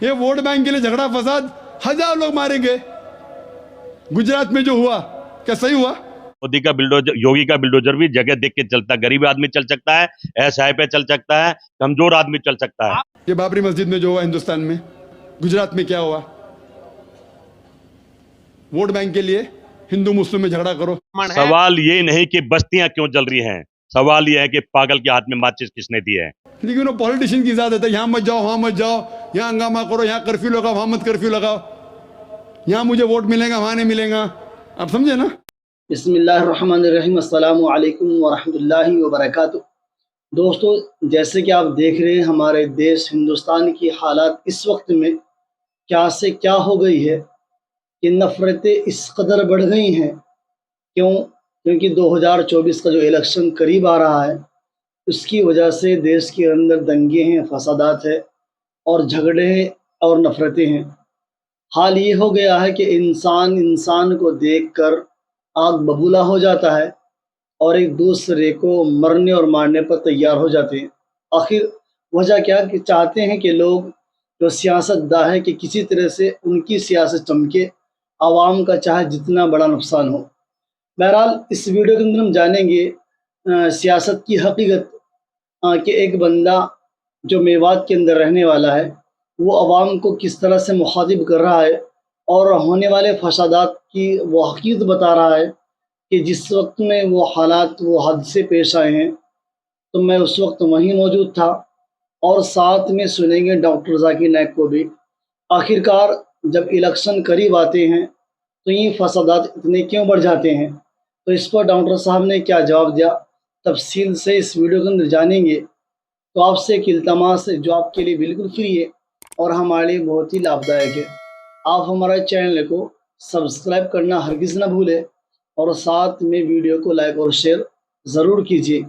ये vote bank के लिए झगड़ा फसाद, 1000 लोग मारेंगे। गुजरात में जो हुआ क्या सही हुआ? मोदी का बिल्डोजर, योगी का बिल्डोजर भी जगह देख के चलता है। गरीब आदमी चल सकता है, एसआई पे चल सकता है, कमजोर आदमी चल सकता है। ये बाबरी मस्जिद में जो हुआ हिंदुस्तान में, गुजरात में क्या हुआ? वोट बैंक के लिए हिंदू मुस्लिम में झगड़ा करो। सवाल ये नहीं कि बस्तियां क्यों जल रही हैं, सवाल ये है कि पागल के हाथ में माचिस किसने दी है। लेकिन वो पॉलिटिशियन की इजाजत है, यहाँ मत जाओ वहां मत जाओ, यहाँ हंगामा करो, यहाँ कर्फ्यू लगाओ वहां मत कर्फ्यू लगाओ, यहाँ मुझे वोट मिलेगा वहां नहीं मिलेगा। आप समझे ना? बिस्मिल्लाहिर्रहमानिर्रहीम, अस्सलामु अलैकुम वरहमतुल्लाहि वबरकातुहू। दोस्तों, जैसे कि आप देख रहे हैं हमारे देश हिंदुस्तान की हालात इस वक्त में क्या से क्या हो गई है कि नफ़रतें इस कदर बढ़ गई हैं। क्यों? क्योंकि 2024 का जो इलेक्शन करीब आ रहा है, उसकी वजह से देश के अंदर दंगे हैं, फसादात है और झगड़े हैं और नफ़रतें हैं। हाल ये हो गया है कि इंसान इंसान को देखकर आग बबूला हो जाता है और एक दूसरे को मरने और मारने पर तैयार हो जाते हैं। आखिर वजह क्या कि चाहते हैं कि लोग जो सियासतदान है कि किसी तरह से उनकी सियासत चमके, आवाम का चाहे जितना बड़ा नुकसान हो। बहरहाल इस वीडियो के अंदर हम जानेंगे सियासत की हकीकत, कि एक बंदा जो मेवात के अंदर रहने वाला है वो आवाम को किस तरह से मुखातिब कर रहा है और होने वाले फसादात की वो हकीकत बता रहा है कि जिस वक्त में वो हालात वो हद से पेश आए हैं। तो मैं उस वक्त वहीं मौजूद था और साथ में सुनेंगे डॉक्टर जाकिर नाइक को भी। आखिरकार जब इलेक्शन करीब आते हैं तो ये फसादात इतने क्यों बढ़ जाते हैं, तो इस पर डॉक्टर साहब ने क्या जवाब दिया, तफसील से इस वीडियो के अंदर जानेंगे। तो आपसे एक इल्तमास है जो आपके लिए बिल्कुल फ्री है और हमारे लिए बहुत ही लाभदायक है। आप हमारे चैनल को सब्सक्राइब करना हरगिज़ ना भूलें और साथ में वीडियो को लाइक और शेयर ज़रूर कीजिए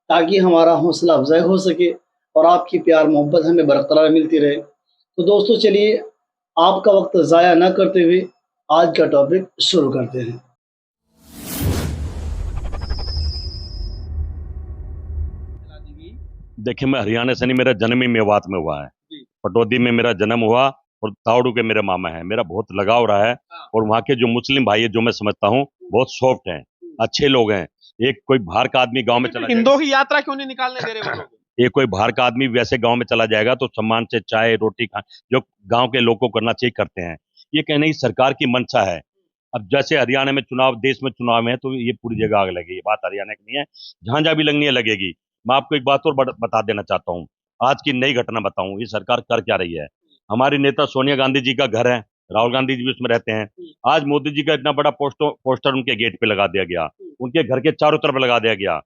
ताकि हमारा हौसला अफजाई हो सके और आपकी प्यार मोहब्बत हमें बरकरार मिलती रहे। तो दोस्तों, चलिए आपका वक्त ज़ाया ना करते हुए आज का टॉपिक शुरू करते हैं। देखिए, मैं हरियाणा से नहीं, मेरा जन्म ही मेवात में हुआ है। पटौदी में मेरा जन्म हुआ और तावड़ू के मेरे मामा हैं। मेरा बहुत लगाव रहा है और वहाँ के जो मुस्लिम भाई है, जो मैं समझता हूँ बहुत सॉफ्ट हैं, अच्छे लोग हैं। एक कोई बाहर का आदमी गांव में चला हिंदुओं की यात्रा क्यों नहीं निकालने दे रहे वो लोग? एक कोई बाहर का आदमी वैसे गांव में चला जाएगा तो सम्मान से चाय रोटी खा, जो गांव के लोग को करना चाहिए करते हैं। ये कहने की सरकार की मंशा है। अब जैसे हरियाणा में चुनाव, देश में चुनाव है तो ये पूरी जगह आग लगेगी। ये बात हरियाणा की नहीं है, जहां जहां भी लगनी है लगेगी। मैं आपको एक बात और बता देना चाहता हूँ, आज की नई घटना बताऊं, ये सरकार कर क्या रही है। हमारी नेता सोनिया गांधी जी का घर है, राहुल गांधी जी भी उसमें रहते हैं। आज मोदी जी का इतना बड़ा पोस्टर उनके गेट पे लगा दिया गया, उनके घर के चारों तरफ लगा दिया गया।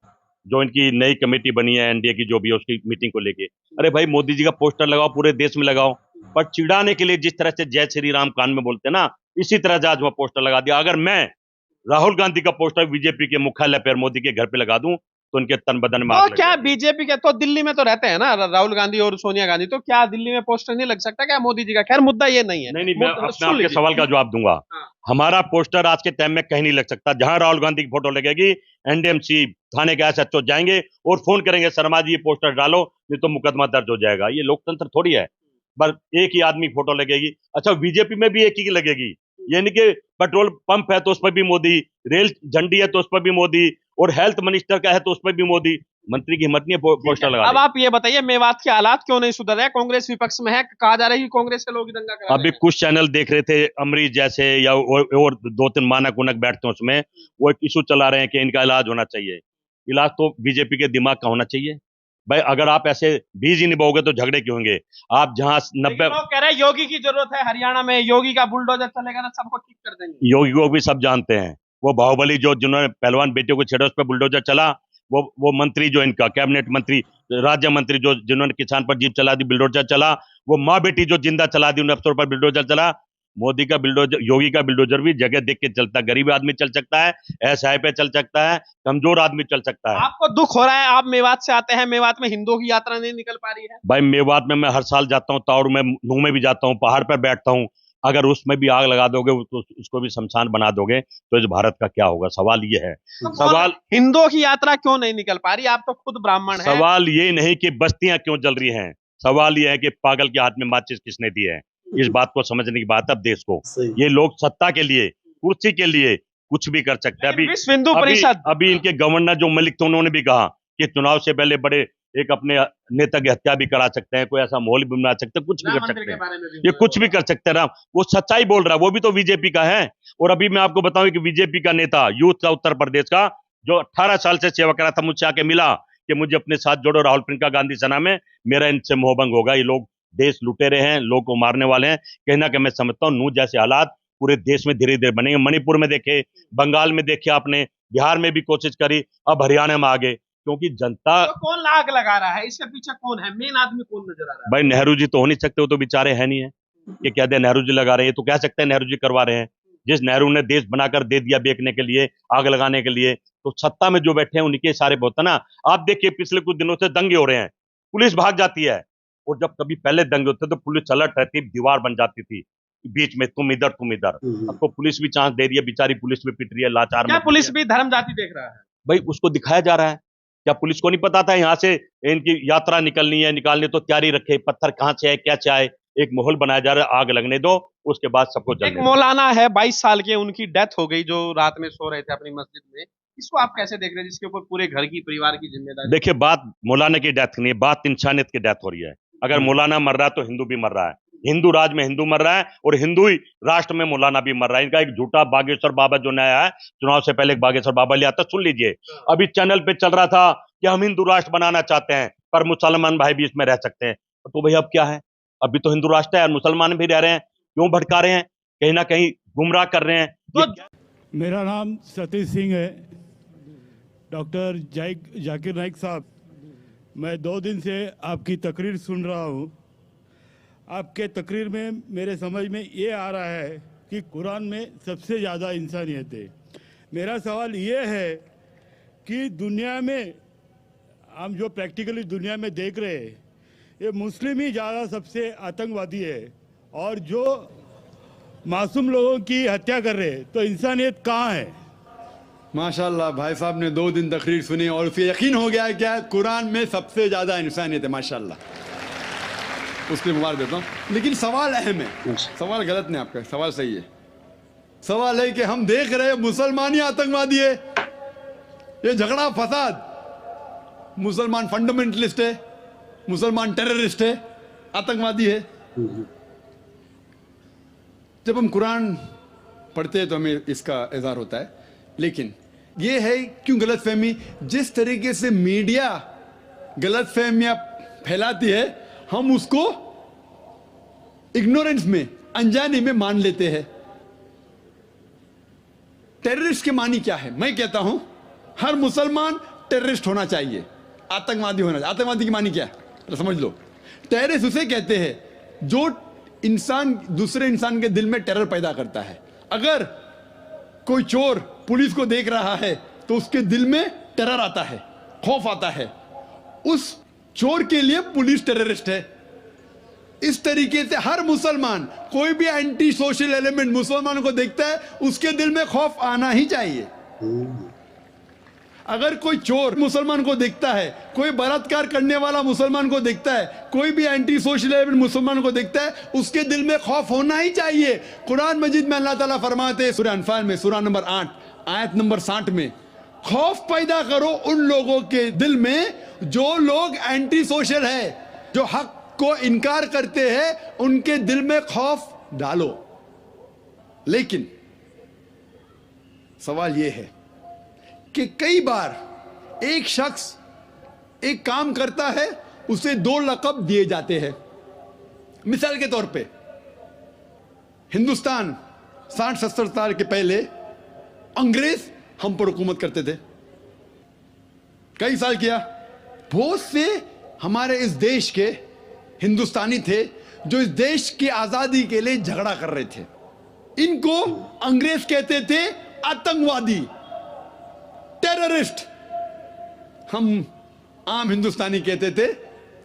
जो इनकी नई कमेटी बनी है एनडीए की, जो भी है, उसकी मीटिंग को लेके, अरे भाई मोदी जी का पोस्टर लगाओ, पूरे देश में लगाओ। पर चिढ़ाने के लिए जिस तरह से जय श्री राम कान में बोलते हैं ना, इसी तरह आज वह पोस्टर लगा दिया। अगर मैं राहुल गांधी का पोस्टर बीजेपी के मुख्यालय पर मोदी के घर पे लगा दूं तो उनके तन बदन में आग तो लग क्या जाएगी। बीजेपी के तो दिल्ली में तो रहते हैं ना राहुल गांधी और सोनिया गांधी, तो क्या दिल्ली में पोस्टर नहीं लग सकता क्या मोदी जी का? खैर मुद्दा ये नहीं है। नहीं, मैं सुन आपके लीजिए। सवाल का जवाब दूंगा। हाँ। हमारा पोस्टर आज के टाइम में कहीं नहीं लग सकता। जहां राहुल गांधी की फोटो लगेगी, एनडीएमसी थाने के एसएचओ जाएंगे और फोन करेंगे, शर्मा जी ये पोस्टर डालो, नहीं तो मुकदमा दर्ज हो जाएगा। ये लोकतंत्र थोड़ी है, बस एक ही आदमी फोटो लगेगी। अच्छा, बीजेपी में भी एक ही लगेगी, यानी कि पेट्रोल पंप है तो उस पर भी मोदी, रेल झंडी है तो उस पर भी मोदी, और हेल्थ मिनिस्टर का है तो उस पर भी मोदी। मंत्री की हिम्मत नहीं है पोस्टर लगा अब आप ये बताइए, मेवात के हालात क्यों नहीं सुधर रहे? कांग्रेस विपक्ष में है, कहा जा रहा है कि कांग्रेस के लोग दंगा करा रहे अभी हैं। कुछ चैनल देख रहे थे, अमरीश जैसे या और 2-3 मानक उनक बैठते हैं उसमें, वो एक इशू चला रहे हैं कि इनका इलाज होना चाहिए। इलाज तो बीजेपी के दिमाग का होना चाहिए भाई। अगर आप ऐसे बीज ही निभाओगे तो झगड़े क्यों होंगे? आप जहां 90 लोग कह रहे हैं योगी की जरूरत है, हरियाणा में योगी का बुलडोजर चलेगा तो सबको ठीक कर देंगे। योगी को भी सब जानते हैं। वो बाहुबली जो जिन्होंने पहलवान बेटियों को छेड़ा, उस पर बुलडोजर चला। वो मंत्री जो इनका कैबिनेट मंत्री, राज्य मंत्री जो जिन्होंने किसान पर जीप चला दी, बुलडोजर चला। वो माँ बेटी जो जिंदा चला दी, उन अफसरों पर बुलडोजर चला। मोदी का बिल्डोजर, योगी का बिल्डोजर भी जगह देख के चलता है। गरीब आदमी चल सकता है, एसआई पे चल सकता है, कमजोर आदमी चल सकता है। आपको दुख हो रहा है, आप मेवात से आते हैं, मेवात में हिंदुओं की यात्रा नहीं निकल पा रही है। भाई मेवात में मैं हर साल जाता हूँ, ताउड़ में, नूह में भी जाता हूँ, पहाड़ पर बैठता हूँ। अगर उसमें भी आग लगा दोगे तो उसको भी शमशान बना दोगे तो इस भारत का क्या होगा? सवाल ये है। सवाल हिंदुओं की यात्रा क्यों नहीं निकल पा रही? आप तो खुद ब्राह्मण हैं। सवाल ये नहीं कि बस्तियां क्यों जल रही हैं, सवाल ये है कि पागल के हाथ में माचिस किसने दी है। इस बात को समझने की बात है अब देश को। सही। ये लोग सत्ता के लिए, कुर्सी के लिए कुछ भी कर सकते हैं। लेकिन विश्व हिंदू परिषद अभी इनके गवर्नर जो मलिक थे उन्होंने भी कहा कि चुनाव से पहले बड़े एक अपने नेता की हत्या भी करा सकते हैं, कोई ऐसा माहौल भी बना सकते हैं, कुछ भी कर सकते हैं, ये कुछ भी कर सकते हैं। राम वो सच्चाई बोल रहा है, वो भी तो बीजेपी का है। और अभी मैं आपको बताऊं कि बीजेपी का नेता यूथ का उत्तर प्रदेश का जो 18 साल से सेवा करा था, मुझसे आके मिला कि मुझे अपने साथ जोड़ो राहुल प्रियंका गांधी सेना में, मेरा इनसे मोहभंग होगा, ये लोग देश लुटे रहे हैं, लोग को मारने वाले हैं। कहीं ना कहीं मैं समझता हूँ नूह जैसे हालात पूरे देश में धीरे धीरे बनेंगे। मणिपुर में देखे, बंगाल में देखे आपने, बिहार में भी कोशिश करी, अब हरियाणा में आ गए, क्योंकि जनता तो कौन आग लगा रहा है, इसके पीछे कौन है, मेन आदमी कौन नजर आ रहा है? भाई नेहरू जी तो हो नहीं सकते, वो तो बेचारे है नहीं है। ये क्या दे नेहरू जी लगा रहे हैं, तो कह सकते हैं नेहरू जी करवा रहे हैं। जिस नेहरू ने देश बनाकर दे दिया बेचने के लिए, आग लगाने के लिए, तो सत्ता में जो बैठे हैं उनके सारे बहुत है ना। आप देखिए पिछले कुछ दिनों से दंगे हो रहे हैं, पुलिस भाग जाती है, और जब कभी पहले दंगे होते तो पुलिस अलर्ट रहती, दीवार बन जाती थी बीच में, तुम इधर तुम इधर। अब तो पुलिस भी चांस दे रही है, बेचारी पुलिस भी पिट रही है, लाचार क्या मत पुलिस रही है। भी धर्म जाति देख रहा है? भाई उसको दिखाया जा रहा है, क्या पुलिस को नहीं पता था यहाँ से इनकी यात्रा निकलनी है, निकालनी तो तैयारी रखे, पत्थर कहाँ से आए, क्या चाहे, एक माहौल बनाया जा रहा है, आग लगने दो, उसके बाद सबको एक जलने दो। मौलाना है 22 साल के, उनकी डेथ हो गई जो रात में सो रहे थे अपनी मस्जिद में, इसको आप कैसे देख रहे हैं, जिसके ऊपर पूरे घर की परिवार की जिम्मेदारी? देखिए बात मौलाना की डेथ नहीं है, बात इंसानियत की डेथ हो रही है। अगर मौलाना मर रहा है तो हिंदू भी मर रहा है, हिंदू राज में हिंदू मर रहा है, और हिंदू ही राष्ट्र में मौलाना भी मर रहा है। इनका एक झूठा बागेश्वर बाबा जो नया है, चुनाव से पहले एक बागेश्वर बाबा लिया था, सुन लीजिए, अभी चैनल पे चल रहा था कि हम हिंदू राष्ट्र बनाना चाहते हैं पर मुसलमान भाई भी इसमें रह सकते हैं। तो भाई अब क्या है, अभी तो हिंदू राष्ट्र है और मुसलमान भी रह रहे हैं, क्यों भटका रहे हैं, कहीं ना कहीं गुमराह कर रहे हैं। तो मेरा नाम सतीश सिंह है। डॉक्टर जाकिर नाइक साहब, मैं 2 दिन से आपकी तकरीर सुन रहा हूँ। आपके तकरीर में मेरे समझ में ये आ रहा है कि कुरान में सबसे ज़्यादा इंसानियत है। मेरा सवाल ये है कि दुनिया में हम जो प्रैक्टिकली दुनिया में देख रहे हैं, ये मुस्लिम ही ज़्यादा सबसे आतंकवादी है, और जो मासूम लोगों की हत्या कर रहे हैं, तो इंसानियत कहाँ है? माशाल्लाह भाई साहब ने 2 दिन तकरीर सुनी और उसे यकीन हो गया है क्या कुरान में सबसे ज़्यादा इंसानियत है। माशाल्लाह, उसके मुबारक देता हूँ। लेकिन सवाल अहम है, सवाल गलत नहीं, आपका सवाल सही है। सवाल है कि हम देख रहे हैं मुसलमान ही आतंकवादी है, ये झगड़ा फसाद, मुसलमान फंडामेंटलिस्ट है, मुसलमान टेररिस्ट है, आतंकवादी है। जब हम कुरान पढ़ते हैं तो हमें इसका इज़हार होता है, लेकिन ये है क्यों गलतफहमी, जिस तरीके से मीडिया गलतफहमियां फैलाती है, हम उसको इग्नोरेंस में, अनजाने में मान लेते हैं। टेररिस्ट के मानी क्या है? मैं कहता हूं हर मुसलमान टेररिस्ट होना चाहिए, आतंकवादी होना चाहिए। आतंकवादी की मानी क्या है, तो समझ लो। टेररिस्ट उसे कहते हैं जो इंसान दूसरे इंसान के दिल में टेरर पैदा करता है। अगर कोई चोर पुलिस को देख रहा है तो उसके दिल में टेरर आता है, खौफ आता है, उस चोर के लिए पुलिस टेररिस्ट है। इस तरीके से हर मुसलमान, कोई भी एंटी सोशल एलिमेंट मुसलमानों को देखता है, उसके दिल में खौफ आना ही चाहिए। अगर कोई चोर मुसलमान को देखता है, कोई बलात्कार करने वाला मुसलमान को देखता है, कोई भी एंटी सोशल एलिमेंट मुसलमान को देखता है, उसके दिल में खौफ होना ही चाहिए। कुरान मजीद में अल्लाह ताला फरमाते हैं सूरह अनफाल में, सूरह नंबर 8 आयत नंबर 60 में, खौफ पैदा करो उन लोगों के दिल में जो लोग एंटी सोशल है, जो हक को इनकार करते हैं, उनके दिल में खौफ डालो। लेकिन सवाल यह है कि कई बार एक शख्स एक काम करता है, उसे 2 लक़ब दिए जाते हैं। मिसाल के तौर पे हिंदुस्तान 60-70 साल के पहले अंग्रेज हम पर हुकूमत करते थे, कई साल किया। बहुत से हमारे इस देश के हिंदुस्तानी थे जो इस देश की आजादी के लिए झगड़ा कर रहे थे। इनको अंग्रेज कहते थे आतंकवादी, टेररिस्ट। हम आम हिंदुस्तानी कहते थे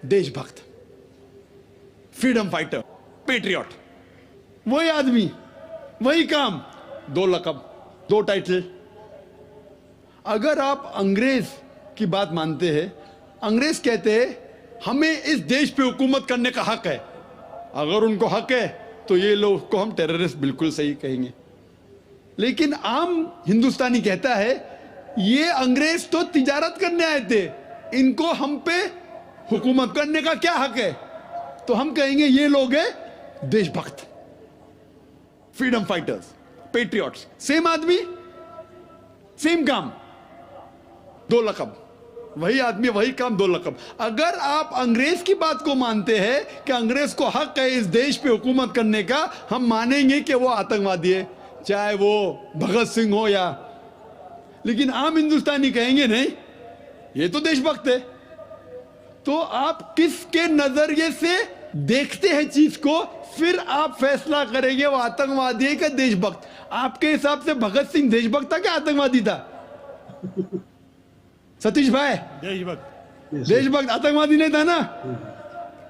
देशभक्त, फ्रीडम फाइटर, पेट्रियट। वही आदमी, वही काम, 2 लक़ब, 2 टाइटल। अगर आप अंग्रेज की बात मानते हैं, अंग्रेज कहते हैं हमें इस देश पे हुकूमत करने का हक है। अगर उनको हक है तो ये लोग को हम टेररिस्ट बिल्कुल सही कहेंगे। लेकिन आम हिंदुस्तानी कहता है ये अंग्रेज तो तिजारत करने आए थे, इनको हम पे हुकूमत करने का क्या हक है? तो हम कहेंगे ये लोग हैं देशभक्त, फ्रीडम फाइटर्स, पेट्रियट्स। सेम आदमी, सेम काम, दो लकब, वही आदमी वही काम, दो लकब। अगर आप अंग्रेज की बात को मानते हैं कि अंग्रेज को हक है इस देश पे हुकूमत करने का, हम मानेंगे कि वो आतंकवादी है, चाहे वो भगत सिंह हो या, लेकिन आम हिंदुस्तानी कहेंगे नहीं ये तो देशभक्त है। तो आप किसके नजरिए से देखते हैं चीज को, फिर आप फैसला करेंगे वो आतंकवादी है कि देशभक्त। आपके हिसाब से भगत सिंह देशभक्त था क्या आतंकवादी था? सतीश भाई, देशभक्त। देशभक्त, आतंकवादी नहीं था ना?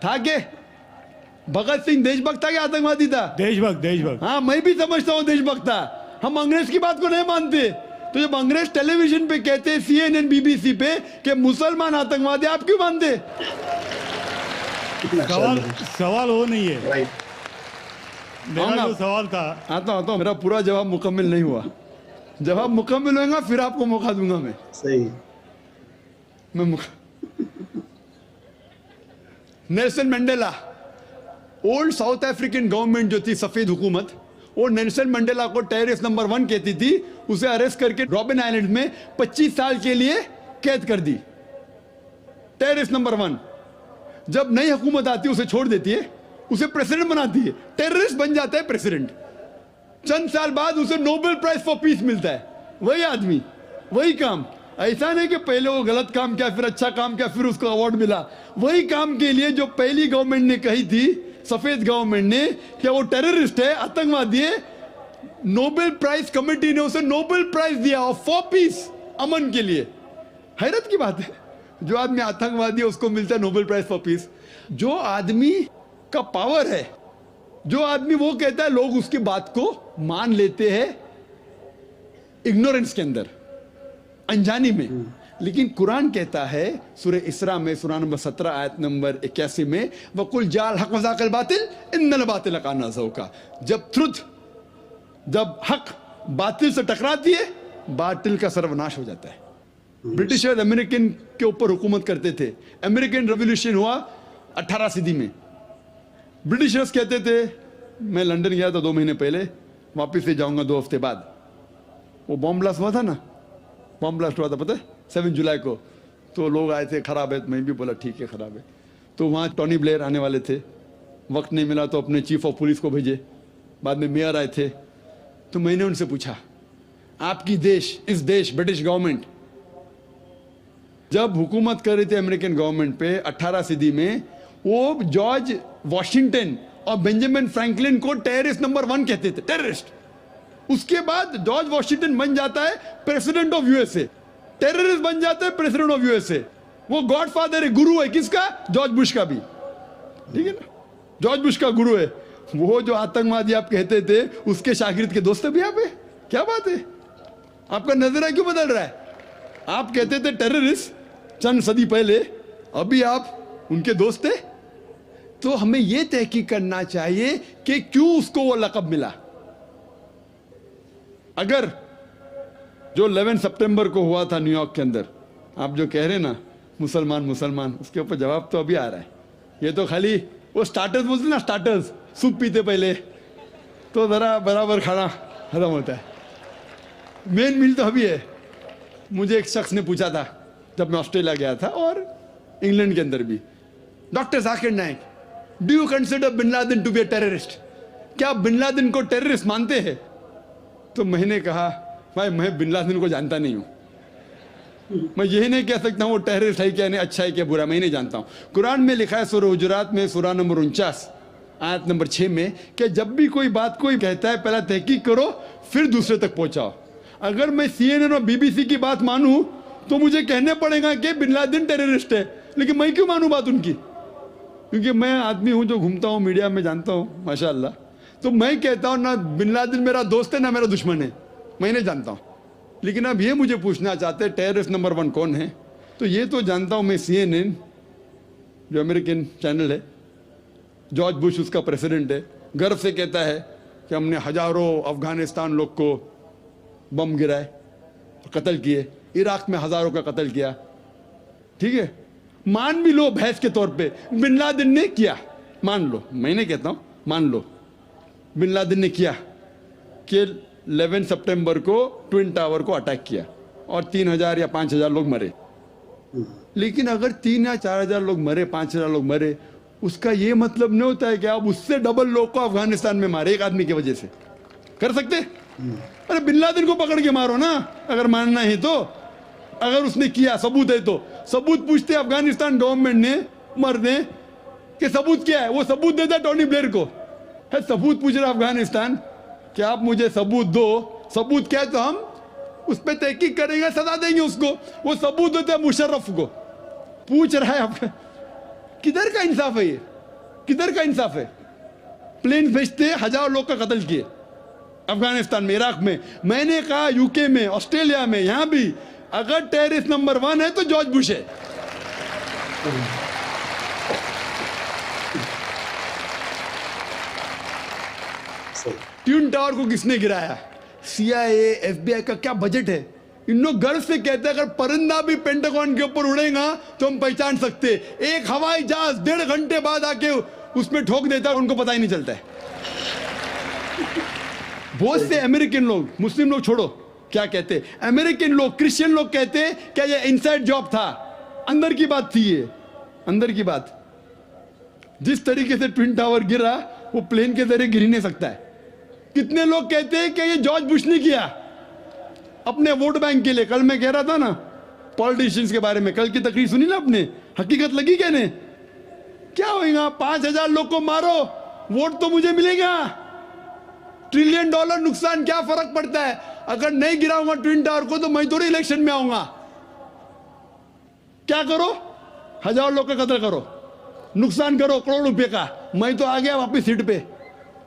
था के भगत सिंह देशभक्त था क्या आतंकवादी था? देशभक्त, देशभक्त। हाँ, मैं भी समझता हूं देशभक्त था। हम अंग्रेज की बात को नहीं मानते। तो जब अंग्रेज टेलीविजन पे कहते हैं, CNN BBC पे, कि मुसलमान आतंकवादी, आप क्यों मानते? सवाल वो नहीं है। राइट, मेरा जो सवाल था, आता मेरा पूरा जवाब मुकम्मल नहीं हुआ। जवाब मुकम्मल होगा फिर आपको मौका दूंगा मैं। सही। Nelson Mandela, old south African government जो थी, सफेद हुकूमत, वो नेल्सन मंडेला को टेररिस्ट नंबर 1 कहती थी। उसे अरेस्ट करके रॉबिन आइलैंड में 25 साल के लिए कैद कर दी। Terrorist number 1। जब नई हुकूमत आती है उसे छोड़ देती है, उसे प्रेसिडेंट बनाती है, टेररिस्ट बन जाता है प्रेसिडेंट। चंद साल बाद उसे नोबेल प्राइज फॉर पीस मिलता है। वही आदमी, वही काम। ऐसा नहीं कि पहले वो गलत काम किया, फिर अच्छा काम किया, फिर उसको अवार्ड मिला। वही काम के लिए जो पहली गवर्नमेंट ने कही थी, सफेद गवर्नमेंट ने, कि वो टेररिस्ट है, आतंकवादी है, नोबेल प्राइज कमेटी ने उसे नोबेल प्राइज दिया फॉर पीस, अमन के लिए। हैरत की बात है, जो आदमी आतंकवादी है उसको मिलता है नोबेल प्राइज फॉर पीस। जो आदमी का पावर है, जो आदमी वो कहता है, लोग उसकी बात को मान लेते हैं इग्नोरेंस के अंदर, अनजानी में। लेकिन कुरान कहता है सूरह इसरा में, सूरह नंबर 17 आयत नंबर 81 में, वकुल जाल हक वज़ाकल बातिल इन्नल बातिल काना ज़ऊका। जब हक बातिल से टकराती है, बातिल का सर्वनाश हो जाता है। ब्रिटिशर्स अमेरिकन के ऊपर हुकूमत करते थे। अमेरिकन रेवोल्यूशन हुआ 18 सदी में। ब्रिटिशर्स कहते थे, मैं लंदन गया था 2 महीने पहले, वापस से जाऊंगा 2 हफ्ते बाद। वो बॉम्ब ब्लास्ट हुआ था ना, बॉम्ब ब्लास्ट हुआ था, पता है, 7 जुलाई को। तो लोग आए थे, खराब है, मैं भी बोला ठीक है खराब है। तो वहाँ टोनी ब्लेयर आने वाले थे, वक्त नहीं मिला तो अपने चीफ ऑफ पुलिस को भेजे, बाद में मेयर आए थे। तो मैंने उनसे पूछा, आपकी देश, इस देश ब्रिटिश गवर्नमेंट जब हुकूमत कर रही थी अमेरिकन गवर्नमेंट पे 18 सदी में, वो जॉर्ज वॉशिंगटन और बेंजामिन फ्रैंकलिन को टेररिस्ट नंबर 1 कहते थे, टेररिस्ट। उसके बाद जॉर्ज वॉशिंगटन बन जाता है प्रेसिडेंट ऑफ यूएसए, टेररिस्ट बन जाता है प्रेसिडेंट ऑफ यूएसए। वो गॉडफादर है, गुरु है किसका? जॉर्ज बुश का भी, ठीक है ना, जॉर्ज बुश का गुरु है। वो जो आतंकवादी आप कहते थे, उसके शागिर्द के दोस्त भी आप है। क्या बात है, आपका नजरिया क्यों बदल रहा है? आप कहते थे टेररिस्ट चंद सदी पहले, अभी आप उनके दोस्त थे। तो हमें यह तहकीक करना चाहिए कि क्यों उसको वो लक़ब मिला। अगर जो 11 सितंबर को हुआ था न्यूयॉर्क के अंदर, आप जो कह रहे ना मुसलमान मुसलमान, उसके ऊपर जवाब तो अभी आ रहा है। ये तो खाली वो स्टार्टर्स बोलते ना, स्टार्टर्स, सूप पीते पहले तो ज़रा बराबर खाना खत्म होता है। मेन मील तो अभी है। मुझे एक शख्स ने पूछा था जब मैं ऑस्ट्रेलिया गया था, और इंग्लैंड के अंदर भी, doctor Zakir Naik, do you consider bin Laden to be a terrorist? क्या आप बिन लादेन को टेररिस्ट मानते हैं? तो मैंने कहा, भाई मैं बिन लादेन को जानता नहीं हूँ, मैं यही नहीं कह सकता हूँ वो टेररिस्ट है क्या नहीं, अच्छा है क्या बुरा, मैं नहीं जानता हूँ। कुरान में लिखा है सूरह हुजुरात में, सूरह नंबर 49 आयत नंबर 6 में, कि जब भी कोई बात कोई कहता है, पहला तहकीक करो फिर दूसरे तक पहुँचाओ। अगर मैं CNN और BBC की बात मानूं तो मुझे कहने पड़ेगा कि बिन लादेन टेररिस्ट है, लेकिन मैं क्यों मानूं बात उनकी? क्योंकि मैं आदमी हूं जो घूमता हूं मीडिया में, जानता हूं माशाल्लाह। तो मैं कहता हूं ना बिन लादेन मेरा दोस्त है ना मेरा दुश्मन है, मैं नहीं जानता हूं। लेकिन अब ये मुझे पूछना चाहते हैं टेररिस्ट नंबर 1 कौन है, तो ये तो जानता हूं मैं, CNN जो अमेरिकन चैनल है, जॉर्ज बुश उसका प्रेसिडेंट है, गर्व से कहता है कि हमने हजारों अफगानिस्तान लोग को बम गिराए, कत्ल किए, इराक में हजारों का कत्ल किया, ठीक है, मान भी लो बहस के तौर पे बिन लादेन ने किया, मान लो, मैं नहीं कहता हूं, मान लो बिन लादेन ने किया कि 11 सितंबर को ट्विन टावर को अटैक किया और 3000 या 5000 लोग मरे। लेकिन अगर 3 या 4000 लोग मरे, 5000 लोग मरे, उसका ये मतलब नहीं होता है कि आप उससे डबल लोग को अफगानिस्तान में मारे एक आदमी की वजह से। कर सकते? अरे बिन लादेन को पकड़ के मारो ना, अगर मानना है तो, अगर उसने किया, सबूत है तो। सबूत पूछते अफगानिस्तान गवर्नमेंट ने, मरने कि सबूत क्या है, वो सबूत देता टोनी ब्लेयर को। है सबूत पूछ रहा अफगानिस्तान कि आप मुझे सबूत दो, सबूत क्या है तो हम उस पर तहकीक करेंगे, सजा देंगे उसको। वो सबूत देते मुशर्रफ को, पूछ रहा है आपका, किधर का इंसाफ है ये, किधर का इंसाफ है? प्लेन भेजते हजारों लोग का कत्ल किए अफगानिस्तान में, इराक में। मैंने कहा यूके में, ऑस्ट्रेलिया में, यहां भी अगर टेररिस्ट नंबर 1 है तो जॉर्ज बुश है। ट्विन टावर को किसने गिराया? CIA, FBI का क्या बजट है? इन लोग गर्व से कहते हैं अगर परिंदा भी पेंटागन के ऊपर उड़ेगा तो हम पहचान सकते। एक हवाई जहाज 1.5 घंटे बाद आके उसमें ठोक देता है, उनको पता ही नहीं चलता है। बहुत से अमेरिकन लोग, मुस्लिम लोग छोड़ो, क्या कहते, अमेरिकन लोग, क्रिश्चियन लोग कहते क्या ये इनसाइड जॉब था, अंदर की बात थी, ये अंदर की बात। जिस तरीके से ट्विन टावर गिरा वो प्लेन के जरिए गिर ही नहीं सकता है। कितने लोग कहते हैं कि ये जॉर्ज बुश ने किया अपने वोट बैंक के लिए। कल मैं कह रहा था ना पॉलिटिशियंस के बारे में, कल की तकरीर सुनी ना आपने, हकीकत लगी कहने, क्या होगा, 5000 लोग को मारो, वोट तो मुझे मिलेगा, $1 ट्रिलियन नुकसान, क्या फर्क पड़ता है? अगर नहीं गिराऊंगा ट्विन टावर को तो मैं थोड़ी इलेक्शन में आऊंगा। क्या करो, 1000 लोग का कत्ल करो, नुकसान करो करोड़ रुपए का, मैं तो आ गया वापिस सीट पे।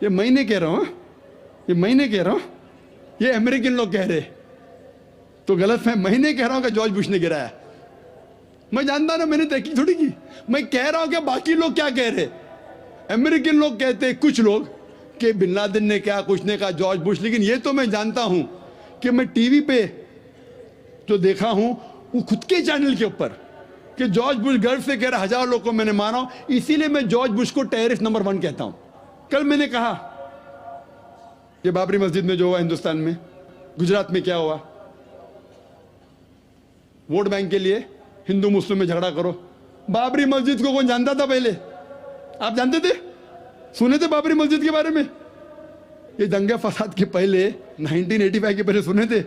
ये मैं नहीं कह रहा हूं, ये मैं नहीं कह रहा हूं, ये अमेरिकन लोग कह रहे, तो गलत है। मैं नहीं कह रहा हूं कि जॉर्ज बुश ने गिराया, मैं जानता ना, मैंने तहकीक थोड़ी की। मैं कह रहा हूं कि बाकी लोग क्या कह रहे। अमेरिकन लोग कहते हैं, कुछ लोग, कि बिन लादेन ने क्या, कुछ ने कहा जॉर्ज बुश। लेकिन ये तो मैं जानता हूं कि मैं टीवी पे जो देखा हूं वो खुद के चैनल के ऊपर कि जॉर्ज बुश गर्व से कह रहा 1000 लोग को मैंने मारा हूं, इसीलिए मैं जॉर्ज बुश को टेररिस्ट नंबर 1 कहता हूं। कल मैंने कहा ये बाबरी मस्जिद में जो हुआ हिंदुस्तान में, गुजरात में क्या हुआ, वोट बैंक के लिए हिंदू मुस्लिम में झगड़ा करो। बाबरी मस्जिद को कौन जानता था पहले? आप जानते थे, सुने थे बाबरी मस्जिद के बारे में? ये दंगे फसाद के पहले 1985 के पहले सुने थे?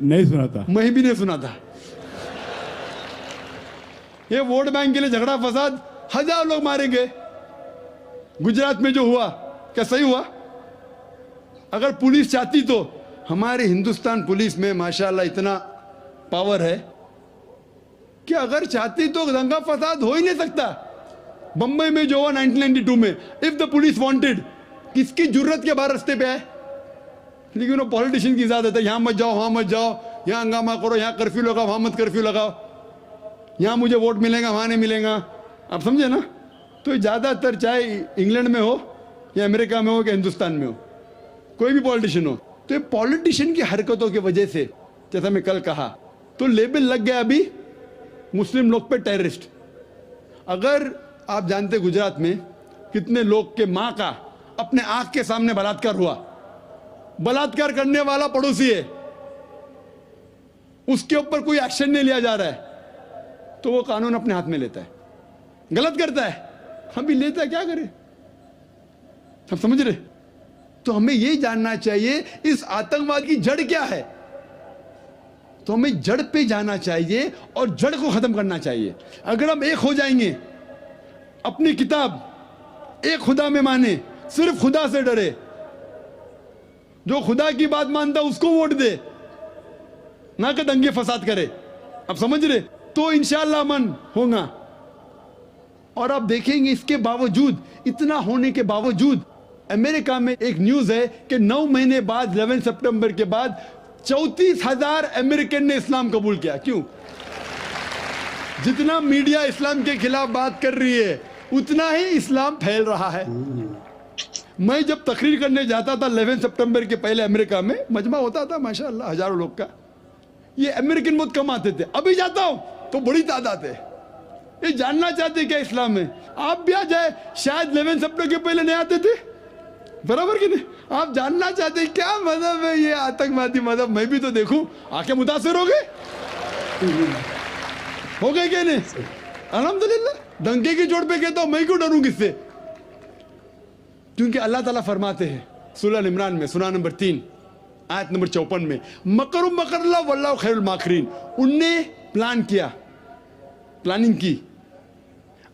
नहीं सुना था, मैं भी नहीं सुना था। ये वोट बैंक के लिए झगड़ा फसाद, 1000 लोग मारे गए। गुजरात में जो हुआ क्या सही हुआ? अगर पुलिस चाहती तो, हमारे हिंदुस्तान पुलिस में माशाल्लाह इतना पावर है कि अगर चाहती तो दंगा फसाद हो ही नहीं सकता। बंबई में जो हुआ 1992 में, इफ द पुलिस वांटेड, किसकी जरूरत के बाहर रास्ते पे आए? लेकिन वो पॉलिटिशियन की इजाजत है, यहां मत जाओ, वहां मत जाओ, यहां हंगामा करो, यहां कर्फ्यू लगाओ, वहां मत कर्फ्यू लगाओ, यहां मुझे वोट मिलेगा, वहां नहीं मिलेगा। आप समझे ना? तो ज्यादातर चाहे इंग्लैंड में हो या अमेरिका में हो या हिंदुस्तान में हो, कोई भी पॉलिटिशियन हो, तो ये पॉलिटिशियन की हरकतों की वजह से, जैसा मैं कल कहा, तो लेबल लग गया अभी मुस्लिम लोग पे टेररिस्ट। अगर आप जानते गुजरात में कितने लोग के मां का अपने आंख के सामने बलात्कार हुआ, बलात्कार करने वाला पड़ोसी है, उसके ऊपर कोई एक्शन नहीं लिया जा रहा है, तो वो कानून अपने हाथ में लेता है, गलत करता है, हम भी लेता है, क्या करें? सब समझ रहे? तो हमें यही जानना चाहिए इस आतंकवाद की जड़ क्या है। तो हमें जड़ पे जाना चाहिए और जड़ को खत्म करना चाहिए। अगर हम एक हो जाएंगे, अपनी किताब एक खुदा में माने, सिर्फ खुदा से डरे, जो खुदा की बात मानता उसको वोट दे, ना कि दंगे फसाद करे, आप समझ रहे? तो इंशाअल्लाह मन होगा। और आप देखेंगे इसके बावजूद, इतना होने के बावजूद, अमेरिका में एक न्यूज है कि 9 महीने बाद 11 सितंबर के बाद 34,000 अमेरिकन ने इस्लाम कबूल किया। क्यों? जितना मीडिया इस्लाम के खिलाफ बात कर रही है, उतना ही इस्लाम फैल रहा है। मैं जब तकरीर करने जाता था 11 सितंबर के पहले अमेरिका में, मजमा होता था माशाअल्लाह हजारों लोग का, ये अमेरिकन बहुत कम आते थे। अभी जाता हूं तो बड़ी तादाद है। ये जानना चाहते क्या इस्लाम में, आप भी आ जाए, शायद 11 सितंबर के पहले नहीं आते थे, बराबर कि नहीं? आप जानना चाहते क्या मजहब है ये आतंकवादी मजहब, मैं भी तो देखूं, आके मुतासिर हो गए क्या नहीं? अल्हम्दुलिल्लाह, डंके की चोट पे कहता हूं, मैं क्यों डरूं किससे? क्योंकि अल्लाह ताला फरमाते हैं सूरह इमरान में, सूरह नंबर 3 आयत नंबर 54 में, मकरुम मकरल्लाह वल्लाहु खैरुल माकिरीन। उनने प्लान किया, प्लानिंग की,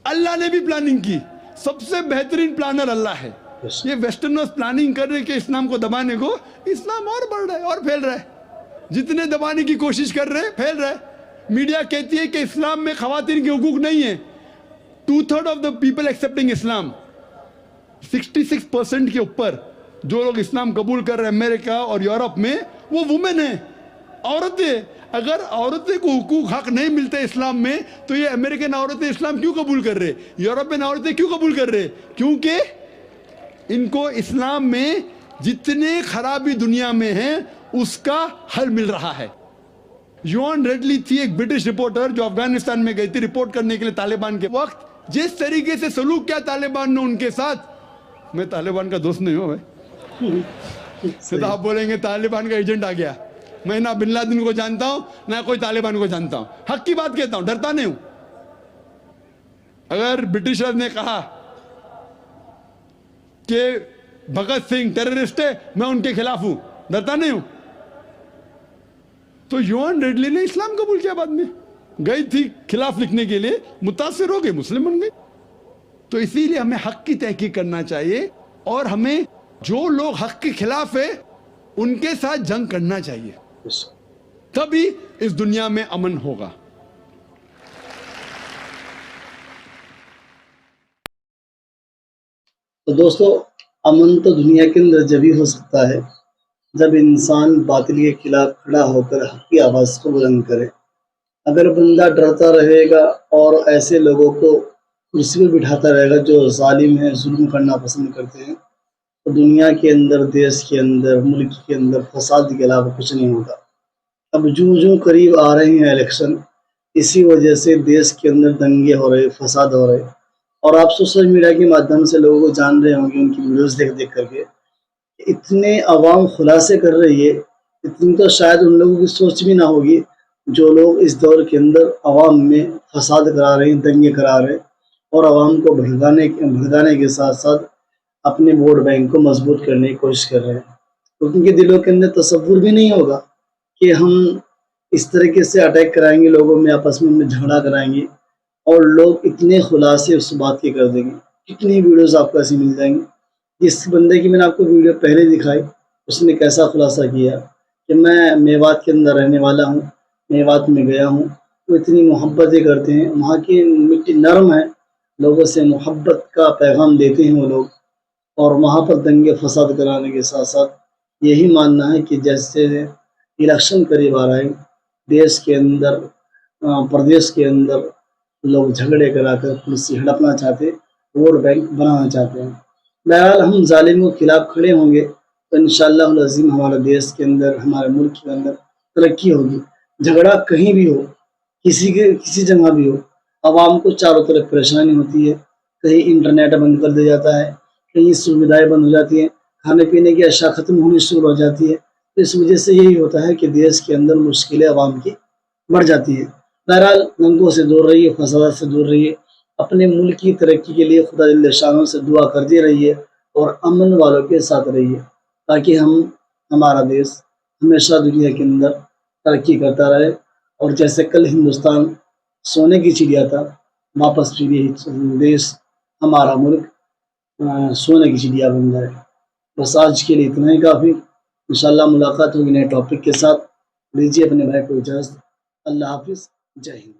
अल्लाह ने भी प्लानिंग की, सबसे बेहतरीन प्लानर अल्लाह है। ये वेस्टर्नर्स प्लानिंग कर रहे हैं कि इस्लाम को दबाने को, इस्लाम और बढ़ रहा है और फैल रहा है। जितने दबाने की कोशिश कर रहे हैं फैल रहा है। मीडिया कहती है कि इस्लाम में खवातीन के हुकूक नहीं है। 2/3 ऑफ द पीपल एक्सेप्टिंग इस्लाम, 66% के ऊपर जो लोग इस्लाम कबूल कर रहे हैं अमेरिका और यूरोप में, वो वुमेन है, औरतें। अगर औरतें को हुकूक हक नहीं मिलते इस्लाम में, तो ये अमेरिकन औरतें इस्लाम क्यों कबूल कर रहे, यूरोपियन औरतें क्यों कबूल कर रहे? क्योंकि इनको इस्लाम में जितने खराबी दुनिया में है उसका हल मिल रहा है। योन रेडली थी एक ब्रिटिश रिपोर्टर जो अफगानिस्तान में गई थी रिपोर्ट करने के लिए तालिबान के वक्त। जिस तरीके से सलूक किया तालिबान ने उनके साथ, मैं तालिबान का दोस्त नहीं हूं भाई, तो आप बोलेंगे तालिबान का एजेंट आ गया। मैं ना बिन लादेन को जानता हूं ना कोई तालिबान को जानता हूं, हक की बात कहता हूं, डरता नहीं हूं। अगर ब्रिटिशर्स ने कहा कि भगत सिंह टेररिस्ट है, मैं उनके खिलाफ हूं, डरता नहीं हूं। तो योन रेडली ने इस्लाम कबूल किया, बाद में गई थी खिलाफ लिखने के लिए, मुतासिर हो गई, मुस्लिम बन गई। तो इसीलिए हमें हक की तहकीक करना चाहिए और हमें जो लोग हक के खिलाफ है उनके साथ जंग करना चाहिए, तभी इस दुनिया में अमन होगा। तो दोस्तों, अमन तो दुनिया के अंदर जब ही हो सकता है जब इंसान बातिल के खिलाफ खड़ा होकर हक की आवाज़ को बुलंद करे। अगर बंदा डरता रहेगा और ऐसे लोगों को कुर्सी पर बिठाता रहेगा जो जालिम है, जुल्म करना पसंद करते हैं, तो दुनिया के अंदर, देश के अंदर, मुल्क के अंदर फसाद के अलावा कुछ नहीं होगा। अब जो करीब आ रहे हैं इलेक्शन, इसी वजह से देश के अंदर दंगे हो रहे, फसाद हो रहे, और आप सोशल मीडिया के माध्यम से लोगों को जान रहे होंगे, उनकी वीडियोस देख देख करके इतने अवाम खुलासे कर रही है, इतनी तो शायद उन लोगों की सोच भी ना होगी जो लोग इस दौर के अंदर अवाम में फसाद करा रहे हैं, दंगे करा रहे हैं और अवाम को भड़काने के साथ साथ अपने वोट बैंक को मजबूत करने की कोशिश कर रहे हैं। तो उनके दिलों के अंदर तसव्वुर भी नहीं होगा कि हम इस तरीके से अटैक कराएंगे, लोगों में आपस में झगड़ा कराएंगे और लोग इतने खुलासे उस बात के कर देंगे। कितनी वीडियोस आपको ऐसी मिल जाएंगी। जिस बंदे की मैंने आपको वीडियो पहले दिखाई, उसने कैसा खुलासा किया कि मैं मेवात के अंदर रहने वाला हूँ, मेवात में गया हूँ, वो इतनी मोहब्बतें करते हैं, वहाँ की मिट्टी नरम है, लोगों से मोहब्बत का पैगाम देते हैं वो लोग, और वहाँ पर दंगे फसाद कराने के साथ साथ यही मानना है कि जैसे इलेक्शन करीब आ रहा है, देश के अंदर, प्रदेश के अंदर लोग झगड़े कराकर पुलिस से हड़पना चाहते, वोट बैंक बनाना चाहते हैं। बहरहाल हम जालिमों के खिलाफ खड़े होंगे तो इंशाअल्लाह अज़ीम हमारे देश के अंदर, हमारे मुल्क के अंदर तरक्की होगी। झगड़ा कहीं भी हो, किसी जगह भी हो, आवाम को चारों तरफ परेशानी होती है। कहीं इंटरनेट बंद कर दिया जाता है, कहीं सुविधाएं बंद हो जाती हैं, खाने पीने की अशिया ख़त्म होनी शुरू हो जाती है। तो इस वजह से यही होता है कि देश के अंदर मुश्किलें आवाम की बढ़ जाती है। बहरहाल दंगों से दूर रहिए, फसाद से दूर रहिए, अपने मुल्क की तरक्की के लिए खुदा जल्ल शान से दुआ करते रहिए और अमन वालों के साथ रहिए, ताकि हमारा देश हमेशा दुनिया के अंदर तरक्की करता रहे। और जैसे कल हिंदुस्तान सोने की चिड़िया था, वापस फिर यही देश, हमारा मुल्क सोने की चिड़िया बन जाए। बस आज के लिए इतना ही काफ़ी। इंशाअल्लाह मुलाकात होगी नए टॉपिक के साथ। दीजिए अपने भाई को इजाज़त। अल्लाह हाफिज़। जय हिंद।